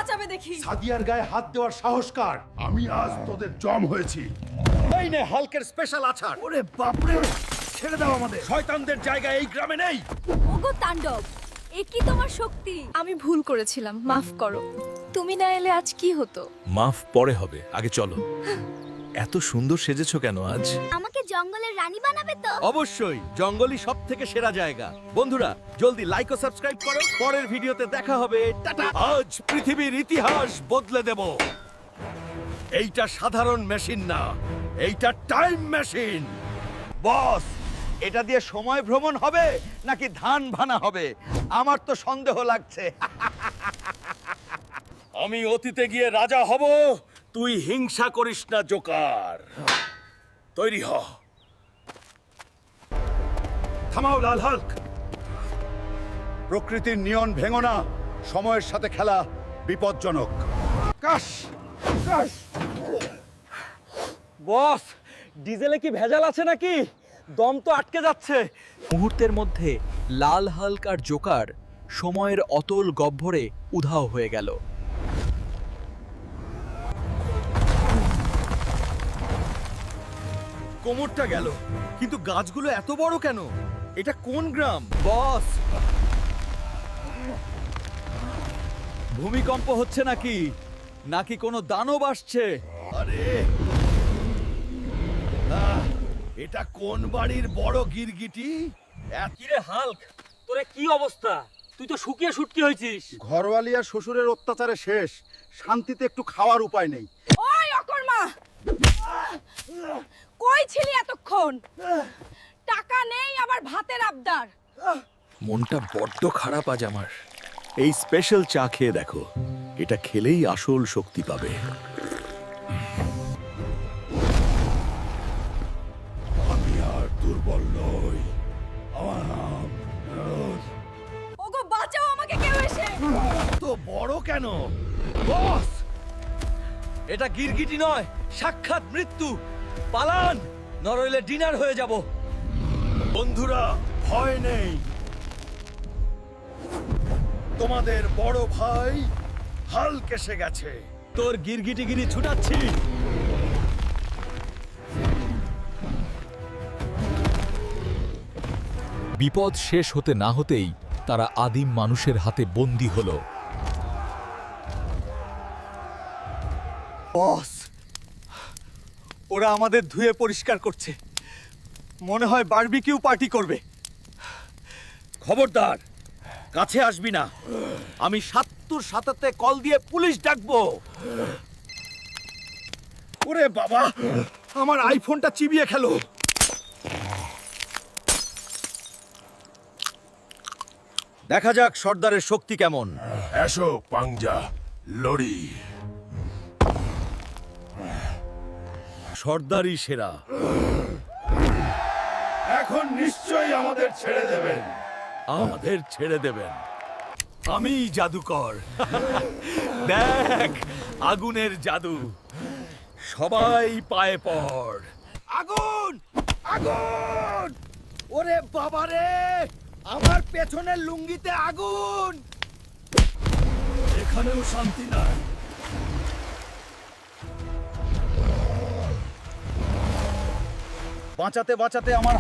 বাঁচাবে দেখি। সাদিয়ার গায়ে হাত দেওয়ার সাহস কার? আমি আজ তোদের জম হয়েছি। এই নে হাল্কের স্পেশাল আচার। ওরে বাপরে, ছেড়ে দাও আমাদের। শয়তানদের জায়গা এই গ্রামে নেই। ওগো তাণ্ডব, এ কি তোমার শক্তি? আমি ভুল করেছিলাম, মাফ করো। তুমি না এলে আজ কি হতো? মাফ পরে হবে, আগে চলো। এত সুন্দর সেজেছো কেন আজ? আমাকে জঙ্গলের রানী বানাবে তো? অবশ্যই, জঙ্গলই সব থেকে সেরা জায়গা। বন্ধুরা, জলদি লাইক ও সাবস্ক্রাইব করো। পরের ভিডিওতে দেখা হবে। টাটা। আজ পৃথিবীর ইতিহাস বদলে দেব। এইটা সাধারণ মেশিন না, এইটা টাইম মেশিন। বস, এটা দিয়ে সময় ভ্রমণ হবে নাকি ধান ভানা হবে? আমার তো সন্দেহ লাগছে। আমি অতীতে গিয়ে রাজা হব, তুই হিংসা করিস না জোকার। তৈরি হ। থামাও লাল হাল্ক। প্রকৃতির নিয়ম ভেঙো না, সময়ের সাথে খেলা বিপজ্জনক। কাশ কাশ। বস, ডিজেলে কি ভেজাল আছে নাকি? দম তো আটকে যাচ্ছে। মুহূর্তের মধ্যে লাল হাল্ক আর জোকার সময়ের অতল গহ্বরে উধাও হয়ে গেল। কোমরটা গেল, কিন্তু গাছগুলো এত বড় কেন? এটা কোন গ্রাম? বস, ভূমিকম্প হচ্ছে নাকি নাকি কোনো দানব আসছে? আরে এটা কোন বাড়ির বড় গিরগিটি? কিরে হাল্ক, তোরে কি অবস্থা? তুই তো শুকিয়ে শুটকি হয়েছিস। ঘরওয়ালি আর শ্বশুরের অত্যাচারে শেষ, শান্তিতে একটু খাওয়ার উপায় নেই। ওই অকর্মা, কই ছিলি এতক্ষণ? টাকা নেই, আবার ভাতের আবদার। মনটা বড্ড খারাপ আজ আমার। এই স্পেশাল চা খেয়ে দেখো, এটা খেলেই আসল শক্তি পাবে। আমি আর দুর্বল নই। আমার নাম ওগো বাঁচাও আমাকে কেউ এসে। তো বড় কেন? বস, এটা গিরগিটি নয়, সাক্ষাৎ মৃত্যু। পালান, নরইলে ডিনার হয়ে যাব। বন্ধুরা ভয় নেই। তোমাদের বড় ভাই হাল্ক এসে গেছে। তোর গিরগিটিগিরি ছুটাচ্ছি। বিপদ শেষ হতে না হতেই তারা আদিম মানুষের হাতে বন্দী হলো। বস, ওরা আমাদের ধুয়ে পরিষ্কার করছে। মনে হয় বারবিকিউ পার্টি করবে। খবরদার, কাছে আসবি না। আমি ৭৭-৭ কল দিয়ে পুলিশ ডাকবো। ওরে বাবা, আমার আইফোনটা চিবিয়ে খেলো। দেখা যাক সর্দারের শক্তি কেমন। এসো পাংজা, লড়ি। সর্দারই সেরা। এখন নিশ্চয়ই আমাদের ছেড়ে দেবেন। আমাদের ছেড়ে দেবেন। আমি জাদুকর। দেখ, আগুনের জাদু। সবাই পায়ে পড়। আগুন, আগুন! ওরে বাবা রে, আমার পেছনের লুঙ্গিতে আগুন। এখানেও শান্তি নাই। বাঁচাতে বাঁচাতে আমার